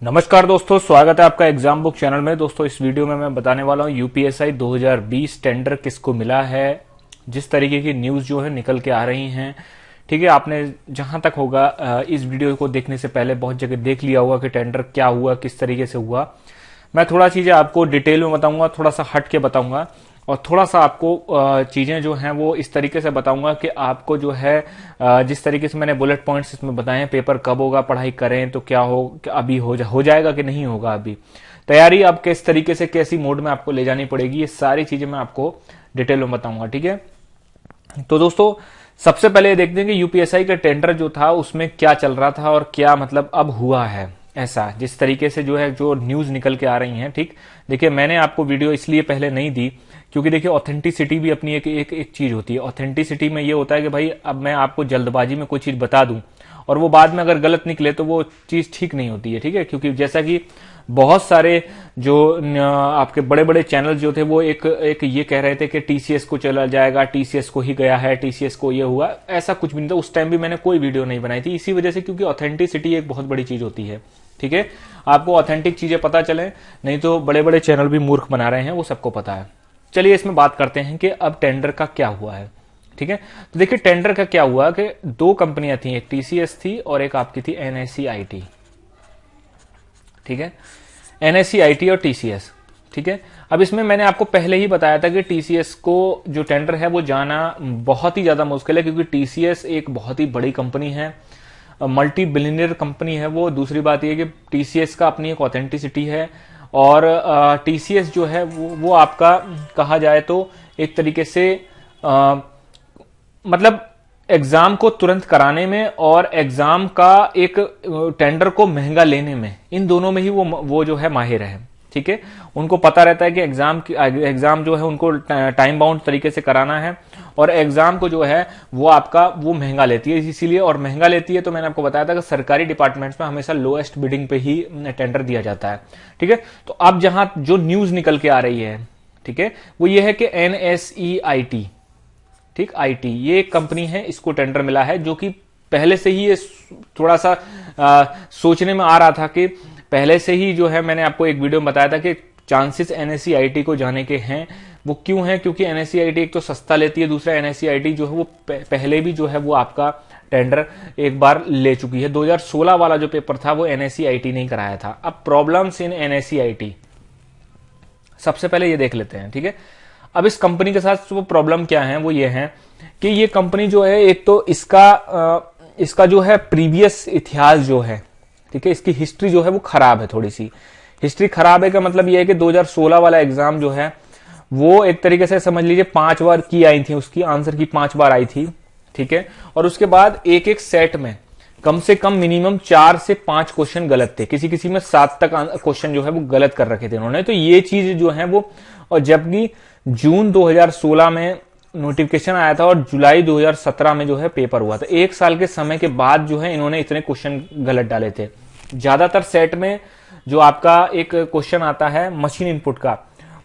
नमस्कार दोस्तों, स्वागत है आपका एग्जाम बुक चैनल में। दोस्तों इस वीडियो में मैं बताने वाला हूँ यूपीएससी 2020 टेंडर किसको मिला है। जिस तरीके की न्यूज जो है निकल के आ रही हैं, ठीक है, आपने जहां तक होगा इस वीडियो को देखने से पहले बहुत जगह देख लिया होगा कि टेंडर क्या हुआ, किस तरीके से हुआ। मैं थोड़ा चीजें आपको डिटेल में बताऊंगा, थोड़ा सा हट के बताऊंगा और थोड़ा सा आपको चीजें जो हैं वो इस तरीके से बताऊंगा कि आपको जो है जिस तरीके से मैंने बुलेट पॉइंट्स इसमें बताए हैं, पेपर कब होगा, पढ़ाई करें तो क्या हो, अभी हो जाएगा कि नहीं होगा, अभी तैयारी आप किस तरीके से कैसी मोड में आपको ले जानी पड़ेगी, ये सारी चीजें मैं आपको डिटेल में बताऊंगा। ठीक है, तो दोस्तों सबसे पहले देखते हैं कि यूपीएससी का टेंडर जो था उसमें क्या चल रहा था और क्या मतलब अब हुआ है। ऐसा जिस तरीके से जो है जो न्यूज निकल के आ रही हैं, ठीक, देखिए मैंने आपको वीडियो इसलिए पहले नहीं दी क्योंकि देखिए ऑथेंटिसिटी भी अपनी एक चीज होती है। ऑथेंटिसिटी में ये होता है कि भाई अब मैं आपको जल्दबाजी में कोई चीज बता दूं और वो बाद में अगर गलत निकले तो वो चीज ठीक नहीं होती है। ठीक है, क्योंकि जैसा कि बहुत सारे जो आपके बड़े बड़े चैनल जो थे वो एक ये कह रहे थे कि टीसीएस को चला जाएगा, टीसीएस को ही गया है, टीसीएस को ये हुआ, ऐसा कुछ भी नहीं था। उस टाइम भी मैंने कोई वीडियो नहीं बनाई थी इसी वजह से, क्योंकि ऑथेंटिसिटी एक बहुत बड़ी चीज होती है। ठीक है, आपको ऑथेंटिक चीजें पता चले, नहीं तो बड़े बड़े चैनल भी मूर्ख बना रहे हैं, वो सबको पता है। चलिए इसमें बात करते हैं कि अब टेंडर का क्या हुआ है। ठीक है, तो देखिए टेंडर का क्या हुआ कि दो कंपनियां थी, एक टीसीएस थी और एक आपकी थी एनएससीआईटी। ठीक है, एनएससीआईटी और टीसीएस। ठीक है, अब इसमें मैंने आपको पहले ही बताया था कि टीसीएस को जो टेंडर है वो जाना बहुत ही ज्यादा मुश्किल है, क्योंकि टीसीएस एक बहुत ही बड़ी कंपनी है, मल्टी बिलियनियर कंपनी है वो। दूसरी बात यह कि टीसीएस का अपनी एक ऑथेंटिसिटी है और टीसीएस जो है वो आपका कहा जाए तो एक तरीके से मतलब एग्जाम को तुरंत कराने में और एग्जाम का एक टेंडर को महंगा लेने में, इन दोनों में ही वो जो है माहिर है। ठीक है, उनको पता रहता है कि एग्जाम जो है उनको टाइम बाउंड तरीके से कराना है और एग्जाम को जो है वो आपका वो महंगा लेती है। इसीलिए और महंगा लेती है तो मैंने आपको बताया था कि सरकारी डिपार्टमेंट्स में हमेशा लोएस्ट बिडिंग पे ही टेंडर दिया जाता है। ठीक है, तो अब जहां जो न्यूज निकल के आ रही है, ठीक है, वो ये है कि एनएसईआईटी, ठीक, आईटी, ये एक कंपनी है, इसको टेंडर मिला है, जो कि पहले से ही ये थोड़ा सा सोचने में आ रहा था कि पहले से ही जो है मैंने आपको एक वीडियो में बताया था कि चांसेस एनएससीआईटी को जाने के हैं। वो क्यों है? क्योंकि एनएससीआईटी एक तो सस्ता लेती है, दूसरा एनएससीआईटी जो है वो पहले भी जो है वो आपका टेंडर एक बार ले चुकी है। 2016 वाला जो पेपर था वो एनएससीआईटी नहीं कराया था। अब प्रॉब्लम्स इन एनएससीआईटी सबसे पहले ये देख लेते हैं। ठीक है, अब इस कंपनी के साथ वो प्रॉब्लम क्या है, वो ये है कि ये कंपनी जो है एक तो इसका जो है प्रीवियस इतिहास जो है, ठीक है, इसकी हिस्ट्री जो है वो खराब है। थोड़ी सी हिस्ट्री खराब है का मतलब ये है कि 2016 वाला एग्जाम जो है वो एक तरीके से समझ लीजिए 5 बार की आई थी, उसकी आंसर की 5 बार आई थी। ठीक है, और उसके बाद एक एक सेट में कम से कम मिनिमम 4 से 5 क्वेश्चन गलत थे, किसी किसी में 7 तक क्वेश्चन जो है वो गलत कर रखे थे उन्होंने। तो ये चीज जो है वो, और जबकि जून 2016 में नोटिफिकेशन आया था और जुलाई 2017 में जो है पेपर हुआ था, 1 साल के समय के बाद जो है इन्होंने इतने क्वेश्चन गलत डाले थे। ज्यादातर सेट में जो आपका एक क्वेश्चन आता है मशीन इनपुट का,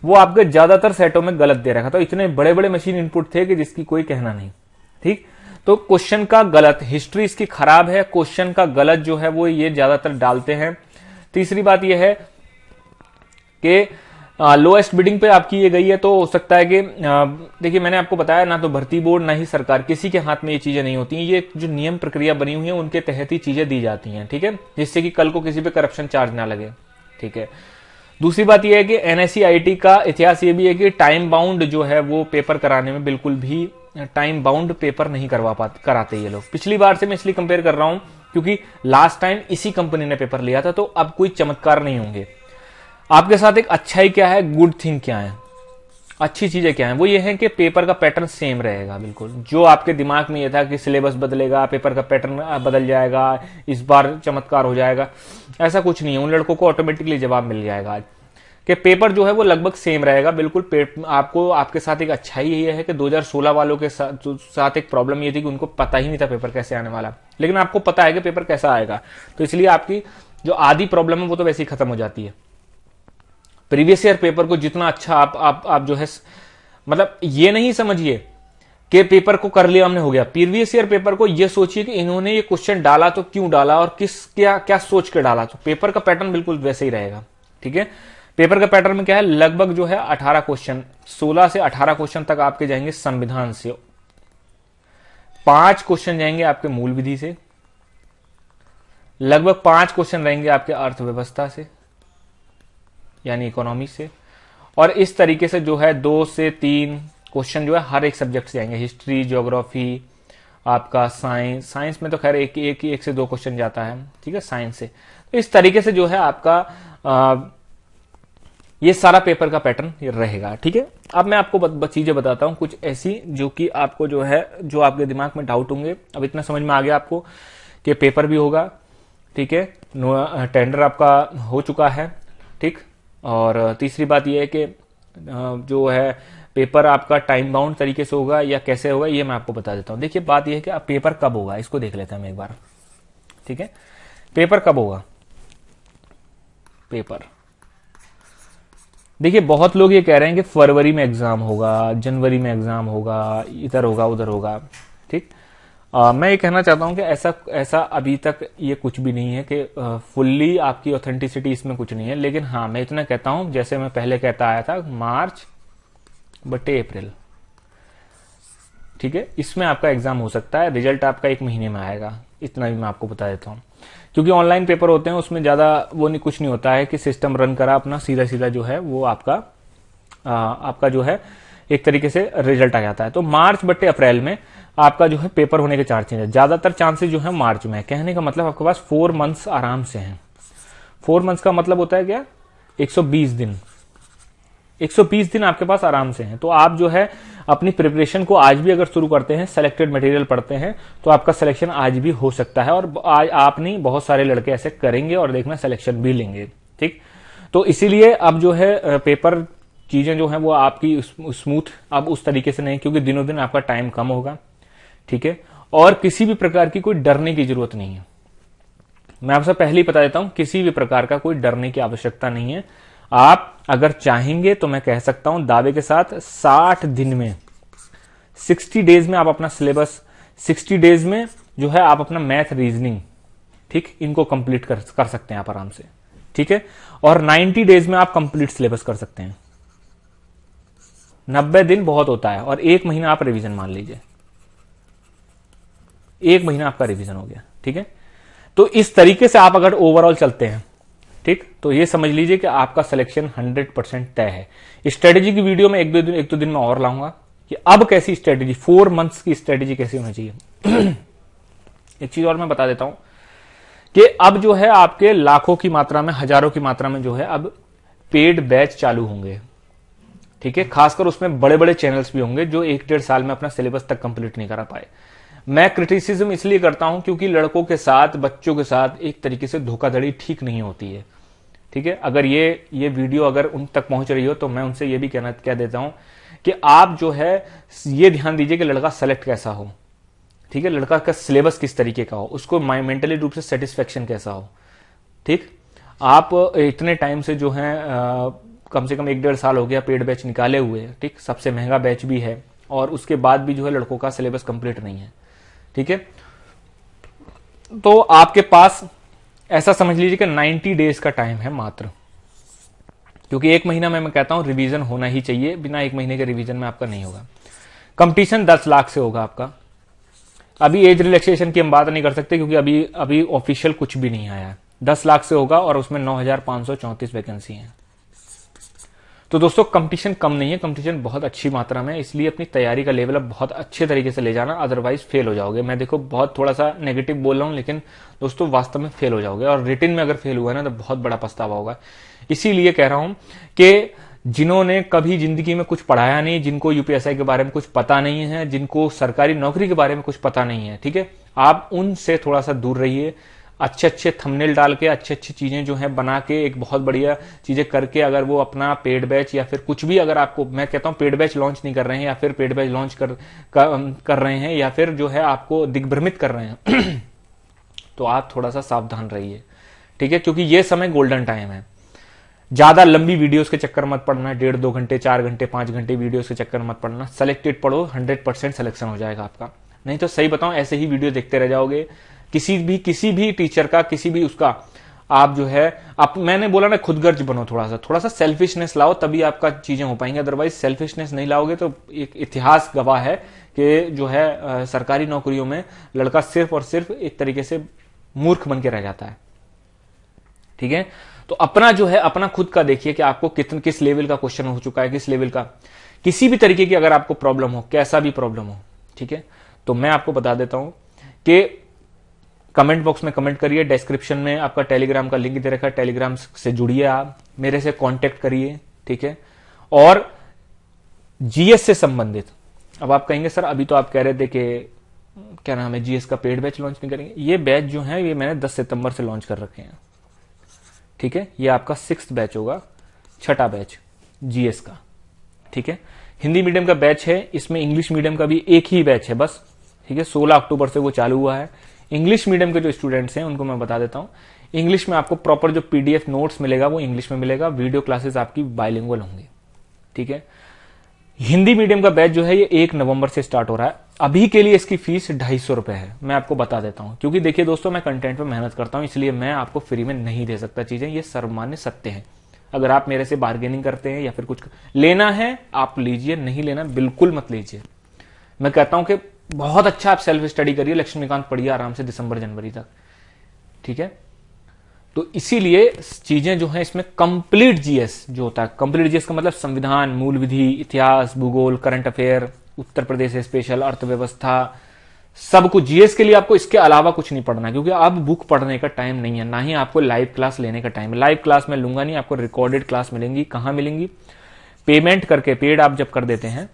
वो आपके ज्यादातर सेटों में गलत दे रखा था। इतने बड़े बड़े मशीन इनपुट थे कि जिसकी कोई कहना नहीं। ठीक, तो क्वेश्चन का गलत, हिस्ट्री इसकी खराब है, क्वेश्चन का गलत जो है वो ये ज्यादातर डालते हैं। तीसरी बात ये है कि लोएस्ट बिडिंग पे आपकी ये गई है, तो हो सकता है कि देखिए मैंने आपको बताया ना, तो भर्ती बोर्ड ना ही सरकार, किसी के हाथ में ये चीजें नहीं होती हैं। ये जो नियम प्रक्रिया बनी हुई है उनके तहत ही चीजें दी जाती हैं। ठीक है, जिससे कि कल को किसी पे करप्शन चार्ज ना लगे। ठीक है, दूसरी बात यह है कि एनएससीआईटी का इतिहास ये भी है कि टाइम बाउंड जो है वो पेपर कराने में बिल्कुल भी टाइम बाउंड पेपर नहीं कराते ये लोग। पिछली बार से मैं इसलिए कंपेयर कर रहा हूं क्योंकि लास्ट टाइम इसी कंपनी ने पेपर लिया था, तो अब कोई चमत्कार नहीं होंगे। आपके साथ एक अच्छाई क्या है, गुड थिंग क्या है, अच्छी चीजें क्या है, वो ये है कि पेपर का पैटर्न सेम रहेगा बिल्कुल। जो आपके दिमाग में ये था कि सिलेबस बदलेगा, पेपर का पैटर्न बदल जाएगा, इस बार चमत्कार हो जाएगा, ऐसा कुछ नहीं है। उन लड़कों को ऑटोमेटिकली जवाब मिल जाएगा आज कि पेपर जो है वो लगभग सेम रहेगा बिल्कुल। आपको आपके साथ एक अच्छाई ये है कि 2016 वालों के साथ एक प्रॉब्लम ये थी कि उनको पता ही नहीं था पेपर कैसे आने वाला, लेकिन आपको पता है कि पेपर कैसा आएगा, तो इसलिए आपकी जो आधी प्रॉब्लम है वो तो वैसे ही खत्म हो जाती है। प्रीवियस ईयर पेपर को जितना अच्छा आप जो है, मतलब ये नहीं समझिए के पेपर को कर लिया हमने, हो गया। प्रीवियस ईयर पेपर को ये सोचिए कि इन्होंने ये क्वेश्चन डाला तो क्यों डाला और किस क्या क्या सोच के डाला, तो पेपर का पैटर्न बिल्कुल वैसे ही रहेगा। ठीक है, पेपर का पैटर्न में क्या है, लगभग जो है 18 क्वेश्चन, 16 से 18 क्वेश्चन तक आपके जाएंगे संविधान से, 5 क्वेश्चन जाएंगे आपके मूल विधि से, लगभग 5 क्वेश्चन रहेंगे आपके अर्थव्यवस्था से यानी इकोनॉमी से, और इस तरीके से जो है 2 से 3 क्वेश्चन जो है हर एक सब्जेक्ट से आएंगे, हिस्ट्री, ज्योग्राफी, आपका साइंस, साइंस में तो खैर एक से 2 क्वेश्चन जाता है, ठीक है, साइंस से। तो इस तरीके से जो है आपका ये सारा पेपर का पैटर्न रहेगा। ठीक है, अब मैं आपको चीजें बताता हूं कुछ ऐसी जो कि आपको जो है, जो आपके दिमाग में डाउट होंगे। अब इतना समझ में आ गया आपको कि पेपर भी होगा, ठीक है, टेंडर आपका हो चुका है, ठीक। और तीसरी बात यह है कि जो है पेपर आपका टाइम बाउंड तरीके से होगा या कैसे होगा, ये मैं आपको बता देता हूं। देखिए बात यह है कि अब पेपर कब होगा, इसको देख लेते हैं हम एक बार। ठीक है, पेपर कब होगा, पेपर देखिए बहुत लोग ये कह रहे हैं कि फरवरी में एग्जाम होगा, जनवरी में एग्जाम होगा, इधर होगा उधर होगा, ठीक। मैं ये कहना चाहता हूं कि ऐसा अभी तक ये कुछ भी नहीं है कि फुल्ली आपकी ऑथेंटिसिटी इसमें कुछ नहीं है। लेकिन हाँ, मैं इतना कहता हूं, जैसे मैं पहले कहता आया था, मार्च बटे अप्रैल, ठीक है, इसमें आपका एग्जाम हो सकता है। रिजल्ट आपका 1 महीने में आएगा, इतना भी मैं आपको बता देता हूं। क्योंकि ऑनलाइन पेपर होते हैं, उसमें ज्यादा वो नहीं, कुछ नहीं होता है कि सिस्टम रन करा अपना, सीधा सीधा जो है वो आपका जो है एक तरीके से रिजल्ट आ जाता है। तो मार्च बटे अप्रैल में आपका जो है पेपर होने के चांसेस है, ज्यादातर चांसेस जो है मार्च में है। कहने का मतलब आपके पास 4 मंथ्स आराम से हैं। 4 मंथ्स का मतलब होता है क्या, 120 दिन, 120 दिन आपके पास आराम से हैं। तो आप जो है अपनी प्रिपरेशन को आज भी अगर शुरू करते हैं, सेलेक्टेड मटेरियल पढ़ते हैं, तो आपका सिलेक्शन आज भी हो सकता है। और आज आप नहीं, बहुत सारे लड़के ऐसे करेंगे और देखना सिलेक्शन भी लेंगे, ठीक। तो इसीलिए अब जो है पेपर चीजें जो है वो आपकी स्मूथ अब उस तरीके से नहीं, क्योंकि दिनों दिन आपका टाइम कम होगा, ठीक है। और किसी भी प्रकार की कोई डरने की जरूरत नहीं है। मैं आपसे पहले ही बता देता हूं, किसी भी प्रकार का कोई डरने की आवश्यकता नहीं है। आप अगर चाहेंगे तो मैं कह सकता हूं दावे के साथ 60 दिन में, 60 डेज में आप अपना सिलेबस, 60 डेज में जो है आप अपना मैथ, रीजनिंग, ठीक, इनको कंप्लीट कर सकते हैं आप आराम से, ठीक है। और 90 डेज में आप कंप्लीट सिलेबस कर सकते हैं। 90 दिन बहुत होता है, और 1 महीना आप रिवीजन मान लीजिए, 1 महीना आपका रिवीजन हो गया, ठीक है। तो इस तरीके से आप अगर ओवरऑल चलते हैं, ठीक, तो ये समझ लीजिए कि आपका सिलेक्शन 100% तय है। स्ट्रेटेजी की वीडियो में एक दो दिन में और लाऊंगा कि अब कैसी स्ट्रेटेजी, 4 मंथ्स की स्ट्रेटेजी कैसी होनी चाहिए। एक चीज और मैं बता देता हूं कि अब जो है आपके लाखों की मात्रा में, हजारों की मात्रा में जो है अब पेड बैच चालू होंगे, ठीक है। खासकर उसमें बड़े बड़े चैनल्स भी होंगे जो 1-1.5 साल में अपना सिलेबस तक कंप्लीट नहीं करा पाए। मैं क्रिटिसिज्म इसलिए करता हूं क्योंकि लड़कों के साथ, बच्चों के साथ एक तरीके से धोखाधड़ी ठीक नहीं होती है, ठीक है। अगर ये वीडियो अगर उन तक पहुंच रही हो तो मैं उनसे ये भी कह देता हूं कि आप जो है ये ध्यान दीजिए कि लड़का सेलेक्ट कैसा हो, ठीक है, लड़का का सिलेबस किस तरीके का हो, उसको मेंटली रूप से सेटिस्फेक्शन कैसा हो, ठीक। आप इतने टाइम से जो है कम से कम 1-1.5 साल हो गया पेड बैच निकाले हुए, ठीक, सबसे महंगा बैच भी है, और उसके बाद भी जो है लड़कों का सिलेबस कंप्लीट नहीं है, ठीक है। तो आपके पास ऐसा समझ लीजिए कि 90 डेज का टाइम है मात्र, क्योंकि 1 महीना में मैं कहता हूं रिवीजन होना ही चाहिए, बिना 1 महीने के रिवीजन में आपका नहीं होगा। कंपटीशन 10 लाख से होगा आपका। अभी एज रिलैक्सेशन की हम बात नहीं कर सकते क्योंकि अभी ऑफिशियल कुछ भी नहीं आया है। 10 लाख से होगा और उसमें 9,534 वैकेंसी है। तो दोस्तों कंपटीशन कम नहीं है, कंपटीशन बहुत अच्छी मात्रा में है, इसलिए अपनी तैयारी का लेवल अब बहुत अच्छे तरीके से ले जाना, अदरवाइज फेल हो जाओगे। मैं देखो बहुत थोड़ा सा नेगेटिव बोल रहा हूं, लेकिन दोस्तों वास्तव में फेल हो जाओगे, और रिटन में अगर फेल हुआ ना तो बहुत बड़ा पछतावा होगा। इसीलिए कह रहा हूं कि जिन्होंने कभी जिंदगी में कुछ पढ़ाया नहीं, जिनको यूपीएसआई के बारे में कुछ पता नहीं है, जिनको सरकारी नौकरी के बारे में कुछ पता नहीं है, ठीक है, आप उनसे थोड़ा सा दूर रहिए। अच्छे अच्छे थंबनेल डाल के, अच्छी अच्छी चीजें जो है बना के, एक बहुत बढ़िया चीजें करके, अगर वो अपना पेड बैच या फिर कुछ भी, अगर आपको, मैं कहता हूं पेड बैच लॉन्च नहीं कर रहे हैं, या फिर पेड बैच लॉन्च कर रहे हैं, या फिर जो है आपको दिग्भ्रमित कर रहे हैं तो आप थोड़ा सा सावधान रहिए, ठीक है, क्योंकि ये समय गोल्डन टाइम है। ज्यादा लंबी वीडियोस के चक्कर मत पड़ना, 1.5-2 घंटे 4 घंटे 5 घंटे वीडियोस के चक्कर मत पड़ना। सेलेक्टेड पढ़ो, 100% सिलेक्शन हो जाएगा आपका। नहीं तो सही बताऊं, ऐसे ही वीडियो देखते रह जाओगे। किसी भी टीचर का, किसी भी उसका आप जो है, आप मैंने बोला ना, खुदगर्ज बनो, थोड़ा सा सेल्फिशनेस लाओ, तभी आपका चीजें हो पाएंगी। अदरवाइज सेल्फिशनेस नहीं लाओगे तो एक इतिहास गवाह है कि जो है सरकारी नौकरियों में लड़का सिर्फ और सिर्फ एक तरीके से मूर्ख बन के रह जाता है। ठीक है, तो अपना जो है, अपना खुद का देखिए कि आपको किस लेवल का क्वेश्चन हो चुका है, किस लेवल का, किसी भी तरीके की अगर आपको प्रॉब्लम हो, कैसा भी प्रॉब्लम हो, ठीक है, तो मैं आपको बता देता हूं कि कमेंट बॉक्स में कमेंट करिए, डिस्क्रिप्शन में आपका टेलीग्राम का लिंक दे रखा है, टेलीग्राम से जुड़िए, आप मेरे से कांटेक्ट करिए। ठीक है, और जीएस से संबंधित, अब आप कहेंगे सर अभी तो आप कह रहे थे कि क्या नाम है, जीएस का पेड बैच लॉन्च नहीं करेंगे। ये बैच जो है ये मैंने 10 सितंबर से लॉन्च कर रखे हैं। ठीक है, ये आपका 6th बैच होगा, 6ठा बैच जीएस का। ठीक है, हिंदी मीडियम का बैच है, इसमें इंग्लिश मीडियम का भी एक ही बैच है बस। ठीक है, 16 अक्टूबर से वो चालू हुआ है। इंग्लिश मीडियम के जो स्टूडेंट्स हैं उनको मैं बता देता हूं, इंग्लिश में आपको प्रॉपर जो पीडीएफ नोट्स मिलेगा वो इंग्लिश में मिलेगा, वीडियो क्लासेस आपकी बाइलिंगुअल होंगी। ठीक है, हिंदी मीडियम का बैच जो है ये 1 नवंबर से स्टार्ट हो रहा है। अभी के लिए इसकी फीस 250 रुपए है, मैं आपको बता देता हूं, क्योंकि देखिए दोस्तों, मैं कंटेंट पे मेहनत करता हूं, इसलिए मैं आपको फ्री में नहीं दे सकता चीजें, ये सर्वमान्य सत्य है। अगर आप मेरे से बार्गेनिंग करते हैं या फिर कुछ लेना है आप लीजिए, नहीं लेना बिल्कुल मत लीजिए। मैं कहता हूं कि बहुत अच्छा आप सेल्फ स्टडी करिए, लक्ष्मीकांत पढ़िए आराम से दिसंबर जनवरी तक। ठीक है, तो इसीलिए चीजें जो है इसमें कंप्लीट जीएस जो होता है, कंप्लीट जीएस का मतलब संविधान, मूल विधि, इतिहास, भूगोल, current affair, Uttar Pradesh special, अर्थव्यवस्था, सब कुछ जीएस के लिए। आपको इसके अलावा कुछ नहीं पढ़ना, क्योंकि अब बुक पढ़ने का टाइम नहीं है, ना ही आपको लाइव क्लास लेने का टाइम है। लाइव क्लास मैं लूंगा नहीं, आपको रिकॉर्डेड क्लास मिलेंगी। कहां मिलेंगी? पेमेंट करके, पेड आप जब कर देते हैं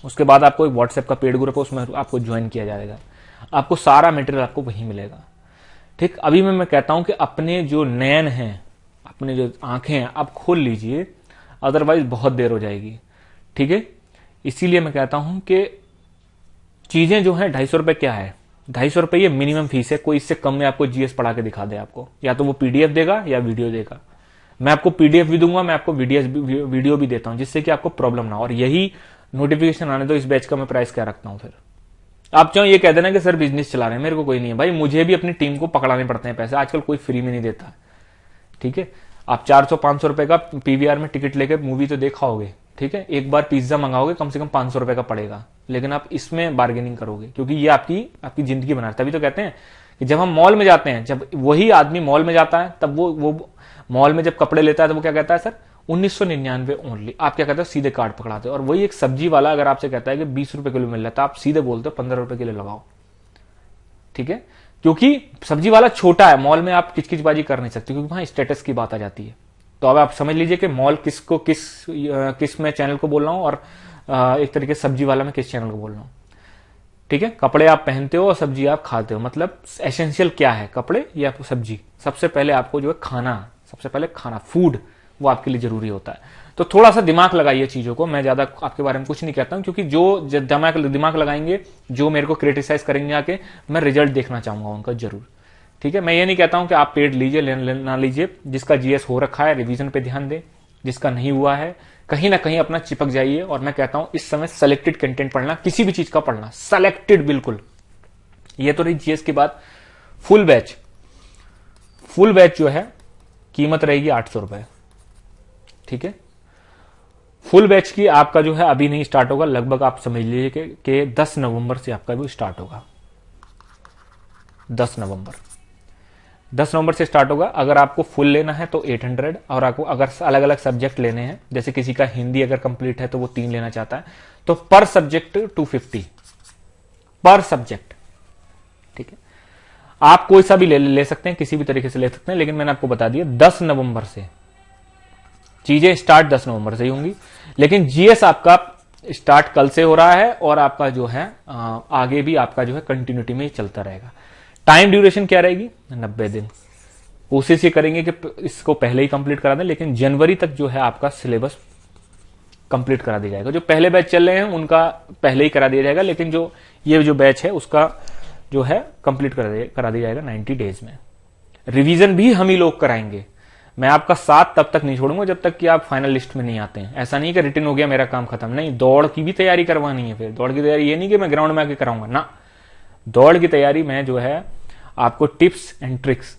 उसके बाद आपको एक व्हाट्सएप का पेड ग्रुप है, उसमें आपको ज्वाइन किया जाएगा, आपको सारा मटेरियल आपको वहीं मिलेगा। ठीक, अभी मैं कहता हूं कि अपने जो नयन हैं, अपने जो आंखें हैं, आप खोल लीजिए, अदरवाइज बहुत देर हो जाएगी। ठीक है, इसीलिए मैं कहता हूं कि चीजें जो है 250 रुपए क्या है, 250 रुपए ये मिनिमम फीस है। कोई इससे कम में आपको जीएस पढ़ा के दिखा दे, आपको या तो वो पीडीएफ देगा या वीडियो देगा। मैं आपको पीडीएफ भी दूंगा, मैं आपको वीडियो भी देता हूं, जिससे कि आपको प्रॉब्लम ना हो। और यही नोटिफिकेशन आने दो इस बैच का मैं प्राइस क्या रखता हूं। फिर आप चाहो ये कह देना कि सर बिजनेस चला रहे हैं, मेरे को कोई नहीं है भाई, मुझे भी अपनी टीम को पकड़ाने पड़ते हैं पैसे, आजकल कोई फ्री में नहीं देता। ठीक है, आप 400-500 रुपए का पीवीआर में टिकट लेके मूवी तो देखाओगे, ठीक है, एक बार पिज्जा मंगाओगे कम से कम 500 रुपए का पड़ेगा, लेकिन आप इसमें बार्गेनिंग करोगे, क्योंकि ये आपकी जिंदगी बना रहा है। तभी तो कहते हैं कि जब हम मॉल में जाते हैं, जब वही आदमी मॉल में जाता है, तब वो मॉल में जब कपड़े लेता है तो वो क्या कहता है, सर 1999 ओनली। आप क्या कहते हो, सीधे कार्ड पकड़ाते हो। और वही एक सब्जी वाला अगर आपसे कहता है कि 20 रुपए किलो मिल रहा था, आप सीधे बोलते हो 15 रुपए किलो लगाओ। ठीक है, क्योंकि सब्जी वाला छोटा है, मॉल में आप किचकिचबाजी कर नहीं सकते, क्योंकि वहां स्टेटस की बात आ जाती है। तो अब आप समझ लीजिए कि मॉल किस मैं चैनल को बोल रहा हूं, और एक तरीके से सब्जी वाला मैं किस चैनल को बोल रहा हूं। ठीक है, कपड़े आप पहनते हो और सब्जी आप खाते हो, मतलब एसेंशियल क्या है, कपड़े या सब्जी। सबसे पहले आपको जो है खाना, सबसे पहले खाना, फूड, वो आपके लिए जरूरी होता है। तो थोड़ा सा दिमाग लगाइए चीजों को। मैं ज्यादा आपके बारे में कुछ नहीं कहता हूं, क्योंकि जो दिमाग लगाएंगे, जो मेरे को क्रिटिसाइज करेंगे आके, मैं रिजल्ट देखना चाहूंगा उनका जरूर। ठीक है, मैं ये नहीं कहता हूं कि आप पेड लीजिए ना लीजिए। जिसका जीएस हो रखा है रिवीजन पे ध्यान दे, जिसका नहीं हुआ है कहीं ना कहीं अपना चिपक जाइए। और मैं कहता हूं इस समय सेलेक्टेड कंटेंट पढ़ना, किसी भी चीज का पढ़ना, सेलेक्टेड बिल्कुल। ये तो रही जीएस की बात। फुल बैच जो है कीमत रहेगी 800 रुपए। ठीक है, फुल बैच की आपका जो है अभी नहीं स्टार्ट होगा, लगभग आप समझ लीजिए कि 10 नवंबर से आपका भी स्टार्ट होगा। 10 नवंबर से स्टार्ट होगा। अगर आपको फुल लेना है तो 800, और आपको अगर अलग अलग सब्जेक्ट लेने हैं, जैसे किसी का हिंदी अगर कंप्लीट है तो वो 3 लेना चाहता है, तो पर सब्जेक्ट 250 पर सब्जेक्ट। ठीक है, आप कोई सा भी ले सकते हैं, किसी भी तरीके से ले सकते हैं, लेकिन मैंने आपको बता दिया 10 नवंबर से चीजें स्टार्ट 10 नवंबर से ही होंगी। लेकिन जीएस आपका स्टार्ट कल से हो रहा है, और आपका जो है आगे भी आपका जो है कंटिन्यूटी में ही चलता रहेगा। टाइम ड्यूरेशन क्या रहेगी? 90 दिन। कोशिश ये करेंगे कि इसको पहले ही कंप्लीट करा दें, लेकिन जनवरी तक जो है आपका सिलेबस कंप्लीट करा दिया जाएगा। जो पहले बैच चल रहे हैं उनका पहले ही करा दिया जाएगा, लेकिन जो ये जो बैच है उसका जो है कंप्लीट करा दिया जाएगा 90 डेज में। रिवीजन भी हम ही लोग कराएंगे। मैं आपका साथ तब तक नहीं छोड़ूंगा जब तक कि आप फाइनल लिस्ट में नहीं आते हैं। ऐसा नहीं कि रिटर्न हो गया मेरा काम खत्म, नहीं, दौड़ की भी तैयारी करवानी है। फिर दौड़ की तैयारी ये नहीं कि मैं ग्राउंड में आके कराऊंगा ना, दौड़ की तैयारी में जो है आपको टिप्स एंड ट्रिक्स,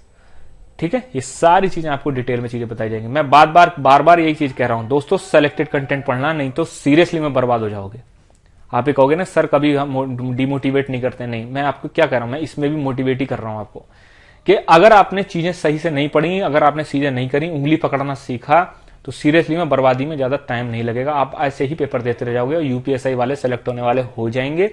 ठीक है, ये सारी चीजें आपको डिटेल में चीजें बताई जाएंगी। मैं बार बार यही चीज कह रहा हूं दोस्तों, सेलेक्टेड कंटेंट पढ़ना, नहीं तो सीरियसली में बर्बाद हो जाओगे। आप ये कहोगे ना सर कभी हम डिमोटिवेट नहीं करते, नहीं, मैं आपको क्या कह रहा हूं, मैं इसमें भी मोटिवेट ही कर रहा हूं आपको कि अगर आपने चीजें सही से नहीं पढ़ी, अगर आपने चीजें नहीं करी, उंगली पकड़ना सीखा, तो सीरियसली में बर्बादी में ज्यादा टाइम नहीं लगेगा। आप ऐसे ही पेपर देते रह जाओगे और यूपीएससी वाले सेलेक्ट होने वाले हो जाएंगे,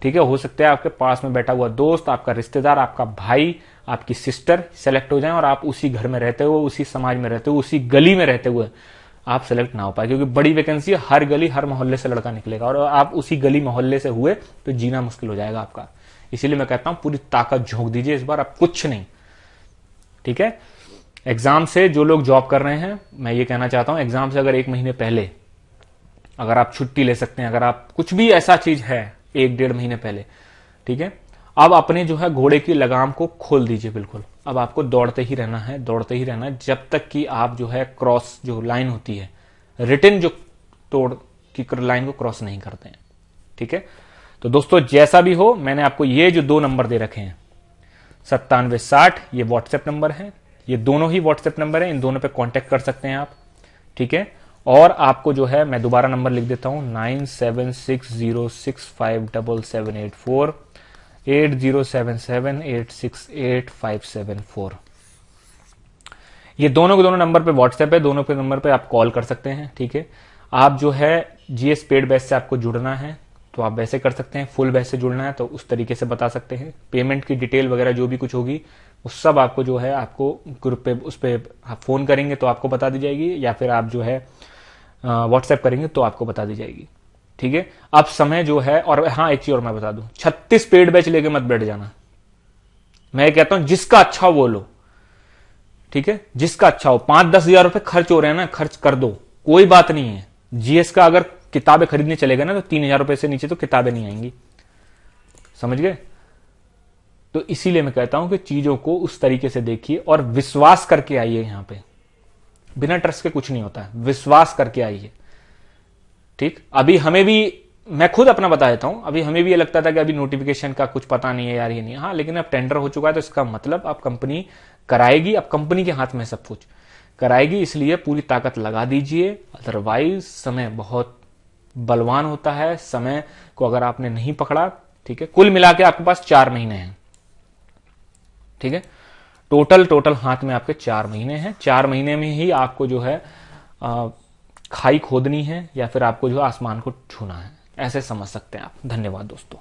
ठीक है। हो सकता है आपके पास में बैठा हुआ दोस्त, आपका रिश्तेदार, आपका भाई, आपकी सिस्टर सेलेक्ट हो जाए और आप उसी घर में रहते हुए, उसी समाज में रहते हुए, उसी गली में रहते हुए आप सेलेक्ट ना हो पाए, क्योंकि बड़ी वैकेंसी है, हर गली हर मोहल्ले से लड़का निकलेगा और आप उसी गली मोहल्ले से हुए तो जीना मुश्किल हो जाएगा आपका। इसीलिए मैं कहता हूं पूरी ताकत झोंक दीजिए इस बार, आप कुछ नहीं, ठीक है। एग्जाम से जो लोग जॉब कर रहे हैं, मैं ये कहना चाहता हूं, एग्जाम से अगर 1 महीने पहले अगर आप छुट्टी ले सकते हैं, अगर आप कुछ भी ऐसा चीज है 1-1.5 महीने पहले, ठीक है, अब अपने जो है घोड़े की लगाम को खोल दीजिए बिल्कुल। अब आपको दौड़ते ही रहना है, दौड़ते ही रहना है जब तक कि आप जो है क्रॉस जो लाइन होती है, रिटर्न जो तोड़ की लाइन को क्रॉस नहीं करते हैं, ठीक है। तो दोस्तों जैसा भी हो, मैंने आपको ये जो 2 नंबर दे रखे हैं 9760, ये व्हाट्सएप नंबर है, ये दोनों ही व्हाट्सएप नंबर है, इन दोनों पे कांटेक्ट कर सकते हैं आप, ठीक है। और आपको जो है मैं दोबारा नंबर लिख देता हूं 9760657784 8077868574। ये दोनों के दोनों नंबर पे व्हाट्सएप है, दोनों के नंबर पे आप कॉल कर सकते हैं, ठीक है। आप जो है जीएस पेड बैच से आपको जुड़ना है तो आप वैसे कर सकते हैं, फुल बैच से जुड़ना है तो उस तरीके से बता सकते हैं। पेमेंट की डिटेल वगैरह जो भी कुछ होगी वो सब आपको जो है आपको ग्रुप पे उस पर आप फोन करेंगे तो आपको बता दी जाएगी, या फिर आप जो है व्हाट्सएप करेंगे तो आपको बता दी जाएगी, ठीक है। अब समय जो है, और हाँ एक चीज और मैं बता दूं, 36 पेड बैच लेके मत बैठ जाना। मैं कहता हूं जिसका अच्छा हो वो लो, ठीक है, जिसका अच्छा हो। 5-10 हजार रुपए खर्च हो रहे हैं ना, खर्च कर दो, कोई बात नहीं है। जीएस का अगर किताबें खरीदने चलेगा ना तो 3,000 रुपए से नीचे तो किताबें नहीं आएंगी, समझ गए। तो इसीलिए मैं कहता हूं कि चीजों को उस तरीके से देखिए और विश्वास करके आइए। यहां पे बिना ट्रस्ट के कुछ नहीं होता है, विश्वास करके आइए, ठीक। अभी हमें भी, मैं खुद अपना बता देता हूं, अभी हमें भी ये लगता था कि अभी नोटिफिकेशन का कुछ पता नहीं है यार, ये नहीं, हाँ, लेकिन अब टेंडर हो चुका है तो इसका मतलब अब कंपनी कराएगी, अब कंपनी के हाथ में सब कुछ कराएगी, इसलिए पूरी ताकत लगा दीजिए। अदरवाइज समय बहुत बलवान होता है, समय को अगर आपने नहीं पकड़ा, ठीक है, कुल मिला के आपके पास 4 महीने हैं, ठीक है, टोटल हाथ में आपके 4 महीने हैं। 4 महीने में ही आपको जो है खाई खोदनी है या फिर आपको जो आसमान को छूना है, ऐसे समझ सकते हैं आप। धन्यवाद दोस्तों।